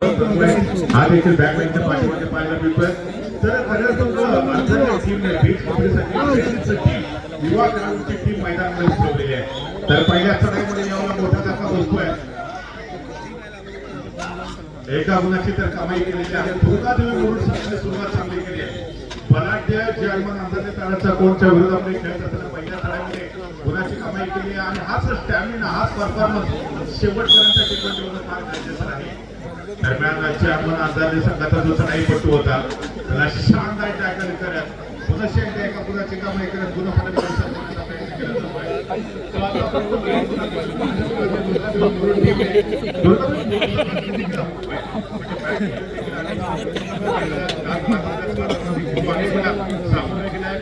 हा देखील बॅटमॅनच्या पाठीमध्ये पाहायला मिळतोय. तर युवा खेळाडूंची टीम मैदानामध्ये उतरवलेली आहे. तर पहिल्या चढाईमध्ये एवढा मोठा धक्का बसतोय. एका गुणाची तर कमाई केलेली आहे. सुरुवात चांगली केली आहे. बलाढ्य जर्मन अंतर्गत ताळाचा कोणच्या विरोधामध्ये खेळत असताना पहिल्या चढाईमध्ये गुणाची कमाई केली आहे आणि हाच स्टॅमिना हाच परफॉर्मन्स शेवटपर्यंत टिकवून ठेवणं फार गरजेचं आहे. दरम्यान जर्मन अंतर्गत संघाचा जो चढाईपटू होता त्याला शानदार टॅकल करत पुन्हा शेवटी एका गुणाची कमाई करत गुन्हा फटक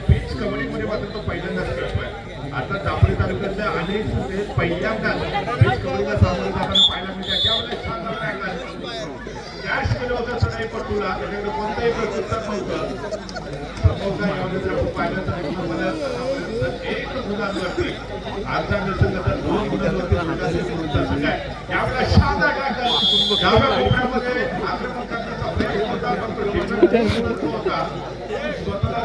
पिच कबड्डीमध्ये मात्र तो पहिल्यांदाच खेळतोय. आता दापोली तालुक्यातल्या अनेक पहिल्यांदाच पिच कबड्डीला सामोरं जाताना पाहायला मिळते. त्यावेळेस शानदार टॅकल कॅश केलं होतं चढाईपटूला. त्याच्याकडे कोणताही प्रत्युत्तर नव्हतं. पाहिलं तर मला एक गुणांवरती आता नसेल तर दोन गुणांवरती यावेळेला शानदार टॅकल डाव्या कोपऱ्यामध्ये आक्रमण करण्याचा प्रयत्न होता. स्वतःला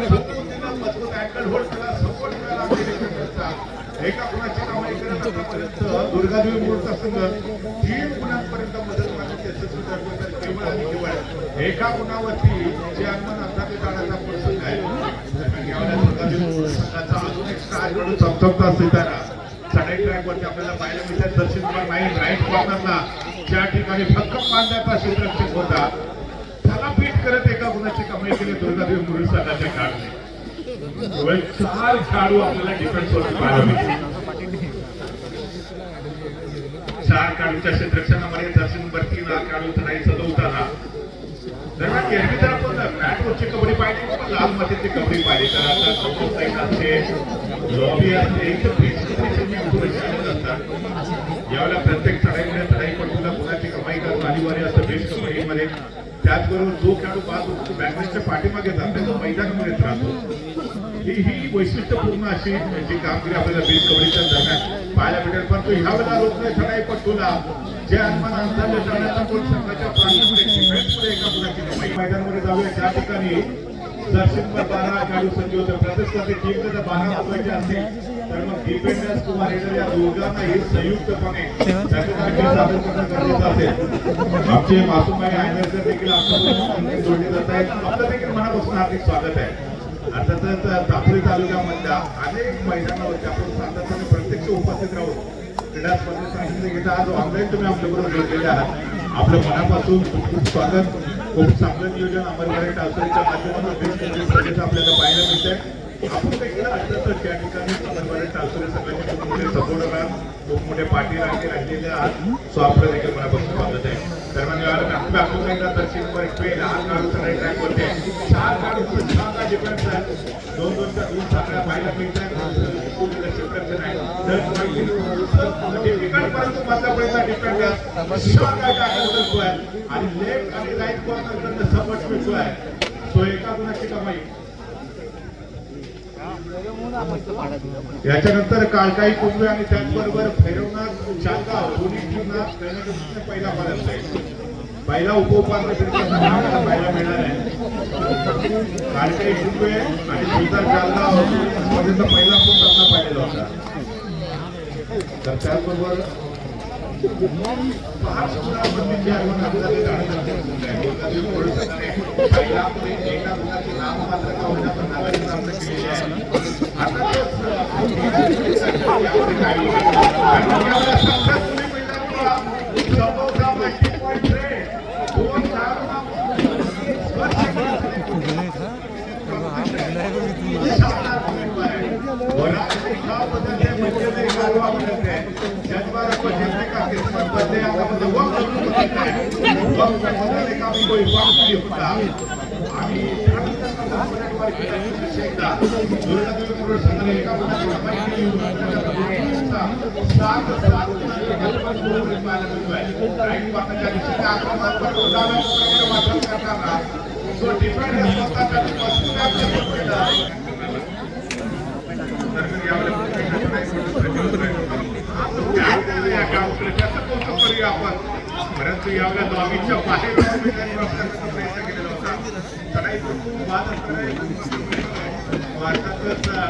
मजबूत अँकल होल्ड केला. सपोर्ट मिळाला. एका गुणाची कमाई करत आतापर्यंत दुर्गादेवी मूळचा संघ 3 गुणांपर्यंत मदत करण्याचे यशस्वी ठरले. तर केवळ आणि केवळ एका गुणावरती जर्मन अंतर्गत ताळाचा प्रसंग आहे. संघाचा अजून एक स्टार कडून चमचमता सितारा चढाई ट्रॅकवरती आपल्याला पाहायला मिळतात. दर्शन कुमार नाईक राईट कॉर्नरला ज्या ठिकाणी भक्कम बांधण्याचा क्षेत्ररक्षक होता त्याला बीट करत एका गुणाची कमाई केली दुर्गादेवी मुरुड संघाच्या खेळाडूने. 4 खेळाडू आपल्याला डिफेन्स वरती पाहायला मिळतात. 4 खेळाडूच्या क्षेत्ररक्षणामध्ये दर्शन नंबर 3 हा खेळाडू चढाई सजवताना दरम्यान केरवीचा आपण मॅटवरची कबड्डी पाहिली पण लाल मातीची कबड्डी पाहिली. तर आता लॉबी असते यावेळेला प्रत्येक चढाईमध्ये चढाईपटूला गुणाची कमाई करून अनिवार्य असतं बेस्ट कबड्डीमध्ये. त्याचबरोबर जो खेळाडू बाद होतो बॅटमॅनच्या पाठीमागे जातो तो मैदानामध्येच राहतो. ही वैशिष्ट्यपूर्ण अशी जी कामगिरी आपल्याला बेस्ट कबड्डीच्या दरम्यान पाहायला मिळेल. परंतु ह्या वेळेला रोखणे चढाईपटूला जे हनुमान अंतर्गत जाण्याचा कोण संघाच्या प्रांतामध्ये डिफेन्समध्ये एका गुणाची कमाई मैदानामध्ये जाऊया. त्या ठिकाणी दर्शनवर 12 खेळाडू सज्ज होते. प्रतिस्पर्धी टीमला जर 12 बनवायचे असतील तर मग डिफेंडर्स किंवा रेडर या दोघांनाही संयुक्तपणे सादर करणं गरजेचं असेल. आमचे मासूमभाई आयनरकर देखील आमच्याबरोबर जोडले जात आहेत. आपलं देखील मनापासून हार्दिक स्वागत आहे. अर्थातच दापोली तालुक्यामधल्या अनेक मैदानावरती आपण सातत्याने प्रत्यक्ष उपस्थित राहून क्रीडा स्पर्धेचा आज ऑनलाईन तुम्ही आपल्याबरोबर जोडलेले आहात. आपलं मनापासून खूप खूप स्वागत. खूप चांगलं नियोजन अमरगड टावसरीच्या माध्यमातून स्पर्धेचं आपल्याला पाहायला मिळतंय. आपण देखील अर्थातच त्या ठिकाणी अमरगड टावसरी सगळ्यांचे खूप मोठे सपोर्टर खूप मोठे पाठी राहिलेले आहात. सो आपलं देखील मनापासून स्वागत आहे. दरम्यान दर्शन नंबर 1 हा खेळाडू चढाई ट्रॅक होते. 4 खेळाडू छान डिफेन्स आहे. 2-2च्या 2 साखळ्या पाहायला मिळतात. परंतु मधल्यापर्यंत डिफेंडर आणि लेफ्ट आणि राईट कॉर्नर सपोर्ट मिळतोय. सो एका गुणाची कमाई. याच्यानंतर काळकाई कुंभे आणि त्याचबरोबर भैरवनाथ चालगाव दोन्ही टीमना पहिला पर्यंत आहे. पहिला उपउपांत्य पाहायला मिळणार आहे. काळकाई कुंभे आणि सुंदर चालगाव स्पर्धेचा पहिला फोन सामना पाहिलेला होता. तर त्याचबरोबर परंतु यावेळेला लॉबीच्या बाहेर उमेदवारी वापरण्याचा प्रयत्न केलेला होता. चढाई करून वाद असणारे भारतातच चार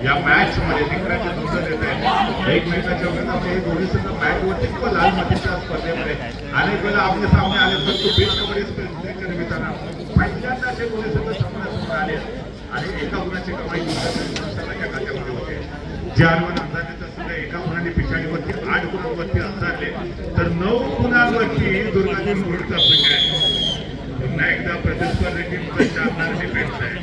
या मॅच मध्ये जिंकण्याचे दुसरं देत आहे एकमेकाच्या वेळेला हे दोन्ही संघ मॅच वरती किंवा लाल मातीच्या स्पर्धेमध्ये अनेक वेळेला आपले सामने आले परंतु बीच कबड्डी स्पर्धेच्या निमित्तानं पहिल्यांदा असे दोन्ही संघ सामन्यासमोर आले आणि एका गुणाची कमाई संघाच्या खात्यामध्ये होते. ज्यावर अंदाजाचा सुद्धा एका गुणाने पिछाडीवरती 8 गुणांवरती अंदाजले तर 9 गुणांवरती दुर्गाजी मुरुडचा संघ आहे. पुन्हा एकदा प्रतिस्पर्धी शानदार डिफेन्स आहे.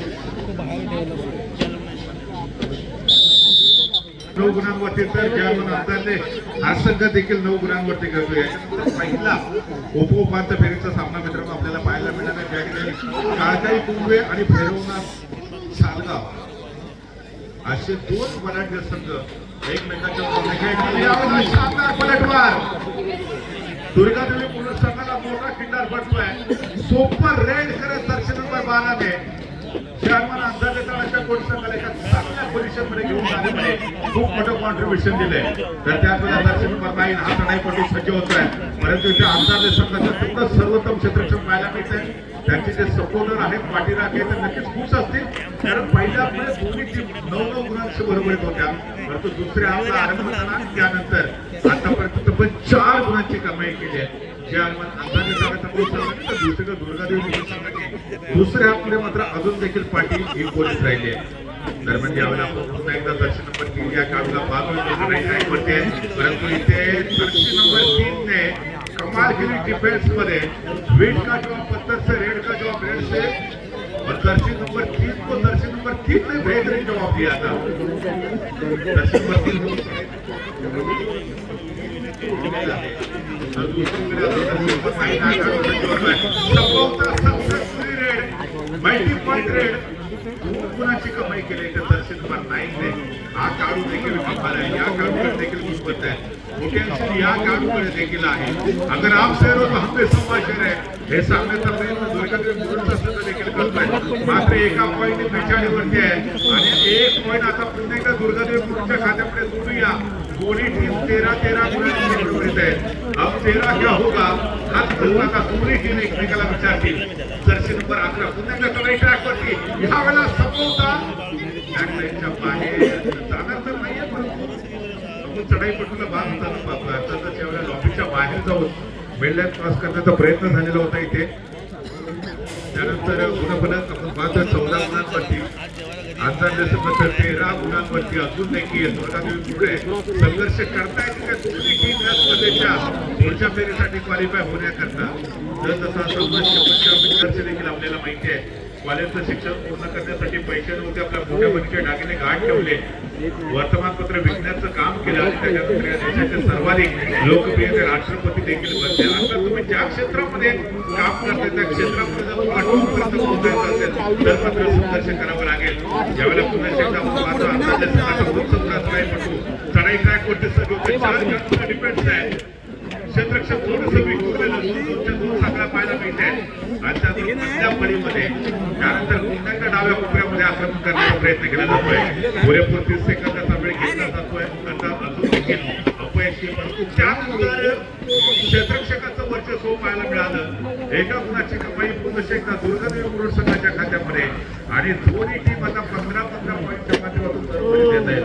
9 गुणांवरती तर ज्यावर अंदाजले हा संघ देखील 9 गुणांवरती करतोय. पहिला उपोपांत फेरीचा सामना मित्रांनो आपल्याला पाहायला मिळणार आहे. ज्या ठिकाणी काळजाई कुंभे आणि फेरवणार सालगाव असे 2 बलाढ्य संघ एकमेकांच्या शानदार पलटवार. दुर्गादेवी मुरुड संघाला मोठा किल्लार बसलाय. सुपर रेड करत दर्शन नंबर 12 ने शर्मन अंदाजे तळाच्या कोट संघाला एका चांगल्या पोझिशन मध्ये घेऊन जाण्यामध्ये खूप मोठं कॉन्ट्रीब्युशन दिलंय. तर त्यावेळेला दर्शन नंबर 9 हा चढाईपटू सज्ज होतोय परंतु इथे अंदाजे संघाचं तेवढं सर्वोत्तम क्षेत्ररक्षण पाहायला मिळतंय. त्यांचे जे सपोर्टर आहेत पाठीराखे तर नक्कीच खुश असतील कारण पहिल्या दोन्ही टीम 9 गुणांशी बरोबरीत होत्या परंतु दुसऱ्या आपला आरंभ झाला त्यानंतर आतापर्यंत तब्बल 4 गुणांची कमाई केली आहे. जे अंदाजे दुसरीकडे दुर्गादेवी मुरुड संघाची दुसऱ्या हाफमध्ये मात्र अजून देखील पाठी ही पोलीस राहिली आहे. दरम्यान यावेळेला आपण पुन्हा एकदा दर्शन नंबर 3 या काढूला पाहतोय परंतु इथे दर्शन नंबर 3 ने कमाल केली डिफेन्स मध्ये. रेड का जवाब पत्थर से रेड का जवाब रेड से और दर्शन नंबर 3 को दर्शन नंबर 3 ने बेहतरीन जवाब दिया था. दर्शन नंबर 3 मल्टी पॉइंट रेड गुणाची कमाई केली. तर दर्शन नंबर 9 ने हा काढू देखील या काढूकडे देखील गुणवत्ता आहे. पोटेन्शियल या काढूकडे देखील आहे. अगर आप शेर हो तो हम भी संभाषण आहे हे सांगण्याचा प्रयत्न दुर्गादेवी मुरुडचा संघ देखील करतोय. मात्र एका पॉईंट पिछाडीवरती आहे आणि 1 पॉईंट आता पुन्हा एकदा दुर्गादेवी मुरुडच्या खात्यामध्ये जोडूया. दोन्ही टीम 13-13 गुणांची बरोबरीत आहेत. अब 13 क्या होगा हाच प्रश्न दोन्ही टीम एकमेकाला विचारतील. दर्शन नंबर 11 पुन्हा एकदा चढाई ट्रॅकवरती ह्या वेळेला संपवता ट्रॅकलाईनच्या बाहेर जाणार तर नाहीये परंतु चढाईपटूला बाद होताना पाहतोय. त्याच्या वेळेला लॉबीच्या बाहेर जाऊन मिडलाईन क्रॉस करण्याचा प्रयत्न झालेला होता इथे. त्यानंतर गुणफलक आपण पाहतोय 14 गुणांवरती अंदाजे 13 गुणांवरती अजून देखील दुर्गादेवी पुढे संघर्ष करतायत का दोन्ही टीम या स्पर्धेच्या पुढच्या फेरीसाठी क्वालिफाय होण्याकरता. जर तसा संघर्ष देखील आपल्याला माहिती आहे. कॉलेजचं शिक्षण पूर्ण करण्यासाठी पैसे नव्हते आपल्या मोठ्या बंदीच्या डागेने गाठ ठेवले. वर्तमानपत्र विकण्याचं काम केलं आणि त्याच्यानंतर या देशाचे सर्वाधिक लोकप्रिय राष्ट्रपती देखील बनले. आता तुम्ही ज्या क्षेत्रामध्ये काम करताय त्या क्षेत्रामध्ये जर आठवणपर्यंत पोहोचायचं असेल तर मात्र संघर्ष करावा लागेल. ज्यावेळेला पुन्हा चढाई ट्रॅकवरती सर्व डिपेंड्स आहे. क्षेत्ररक्षण थोडंसं विखुरलेलं 2 साखळा पाहायला मिळते आणि त्यातून मधल्या फळीमध्ये त्यानंतर पुन्हा डाव्या कोपऱ्यामध्ये आक्रमण करण्याचा प्रयत्न केला जातोय. पुरेपूर 30 सेकंदाचा वेळ घेतला जातोय. आता अजून देखील अपयशी परंतु त्यानंतर क्षेत्ररक्षकाचं वर्चस्व पाहायला मिळालं. एका गुणाची कमाई पुन्हा एकदा दुर्गादेवी मुरुड संघाच्या खात्यामध्ये आणि दोन्ही टीम आता 15-15 पॉईंटच्या माध्यमातून बरोबरी देत आहेत.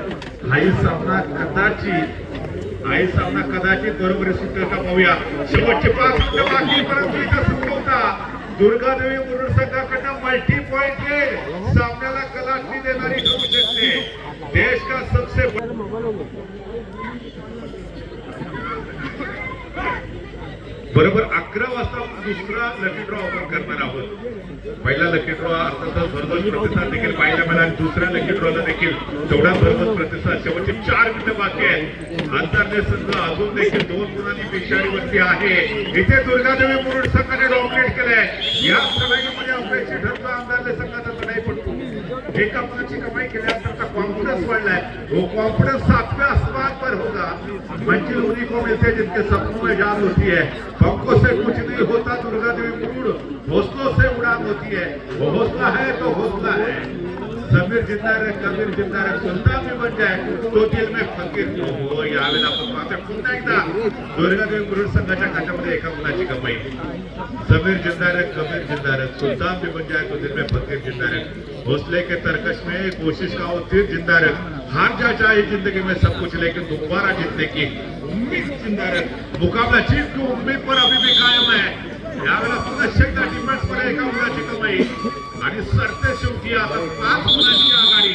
हाही सामना कदाचित बरोबरी सुटेल का पाहूया. शेवटचे 5 मिनिटं बाकी परंतु इथं सुटवता दुर्गादेवी मुरुड संघाकडनं मल्टी पॉइंट रेड सामन्याला कलाटणी देणारी ठरू शकते. देश का सबसे बरोबर 11 वाजता दुसरा लकी ड्रॉ आपण करणार आहोत. पहिला लकी ड्रॉ अर्थातच भरघोस प्रतिसाद देखील पाहायला मिळाला. दुसऱ्या लकी ड्रॉला देखील तेवढा भरघोस प्रतिसाद. शेवटचे 4 मिनिटं बाकी आहेत. अंतर्गत संघ अजून देखील 2 गुणांनी पिछाडीवरती आहे. इथे दुर्गादेवी मुरुड संघाने डॉमिनेट केलंय. या लढाईमध्ये अपयशी ठरला अंतर्गत संघाचा चढाईपटू. एका गुणाची कमाई केल्यानंतर कॉन्फिडन्स वाढलाय. वो कॉन्फिडन्स 7वें आसमान पर होगा. मंजिल उन्हीं को मिलती है जिनके सपनों में जान होती है. पंखों से कुछ नहीं होता दुर्गादेवी मुरुड, हौसलों से उड़ान होती है. वो हौसला है तो हौसला है. जमीर जिंदा रे कबीर जिंदा रे सुलतान भी बन जाए तो दिल में फकीर तो हो. यावेळेला आपण पाहतोय पुन्हा एकदा दुर्गादेवी मुरुड संघाच्या खात्यामध्ये एका मुलाची कमाई. जमीर जिंदा रे कबीर जिंदा रे सुल्तान भी बन जाए तो दिल में फकीर जिंदा रे. हौसले के तरकश में कोशिश का वो तीर जिंदा रे. हार जा चाहे जिंदगी में सब कुछ लेकिन दोबारा जीतने की उम्मीद जिंदा रे. मुकाबला जीत की उम्मीद पर अभी भी कायम है. यावेळेला पुन्हा शेकदा डिफेन्स वर एका मुलाची कमाई आणि सरते शेवटी आता 5 मुलांची आघाडी.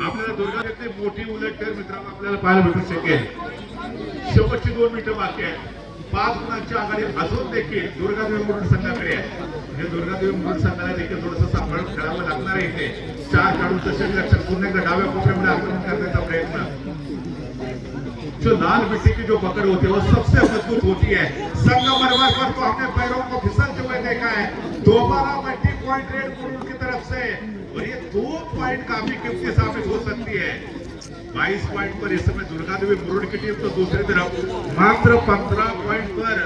आपल्याला दुर्गादेवीची मोठी उलटफेर मित्रांनो आपल्याला पाहायला भेटू शकेल. शेवटची 2 मिनिटं बाकी आहेत. 5 गुणांची आघाडी अजून देखील दुर्गादेवी मुरुड संघाकडे आहे. म्हणजे दुर्गादेवी मुरुड संघाला देखील थोडंसं सांभाळून खेळावं लागणार आहे. इथे 4 काढून तसे लक्षात पुन्हा एकदा डाव्या कोपऱ्यामध्ये आक्रमण करण्याचा प्रयत्न. जो लाल मिट्टी की जो पकड़ होती है वो सबसे मजबूत होती है. संगमरमर पर तो हमने पैरों को फिसलते हुए देखा है. दोबारा मल्टी पॉइंट रेड मुरुड की तरफ से और ये 2 पॉइंट काफी कीमती साबित हो सकती है. 22 पॉइंट पर इस समय दुर्गादेवी मुरुड की टीम तो दूसरी तरफ मात्र 15 पॉइंट पर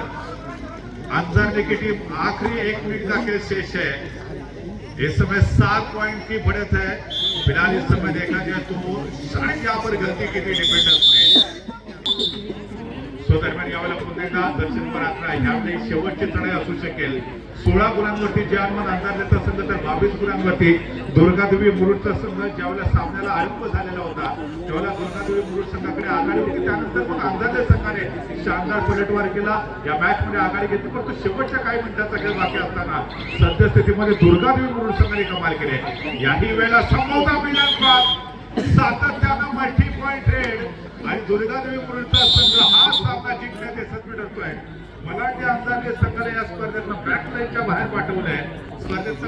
अंजारने की टीम. आखिरी 1 मिनट का खेल शेष है. इस समय 7 पॉइंट की बढ़त है. फिलहाल इस समय देखा जाए तो शायद यहाँ पर गलती की थी डिफेंडर्स ने. सो दरम्यान यावेळेला पुन्हा एकदा दर्शन परात्रा यावेळी शेवटची लढाई असू शकेल. 16 गुणांवरती जे अहमद अंधारलेचा संघ तर 22 गुणांवरती दुर्गादेवी मुरुडचा संघ. ज्यावेळेला सामन्याला आरंभ झालेला होता त्यावेळेला दुर्गादेवी मुरुड संघाकडे आघाडी होती. त्यानंतर मग अंधारले संघाने शानदार पलटवार केला. या मॅच मध्ये आघाडी घेतली परंतु शेवटच्या काही मिनिटांचा खेळ बाकी असताना सद्यस्थितीमध्ये दुर्गादेवी मुरुड संघाने कमाल केली. याही वेळेला संभवता मिलन सातत्यानं मल्टी पॉइंट रेड आणि दुर्गादेवी मुरुडचा संघ हा सामना जिंकण्यात यशस्वी ठरतोय. मला वाटते अंदाजे संघाने या स्पर्धेतनं बॅकलाईनच्या बाहेर पाठवलंय. स्पर्धेत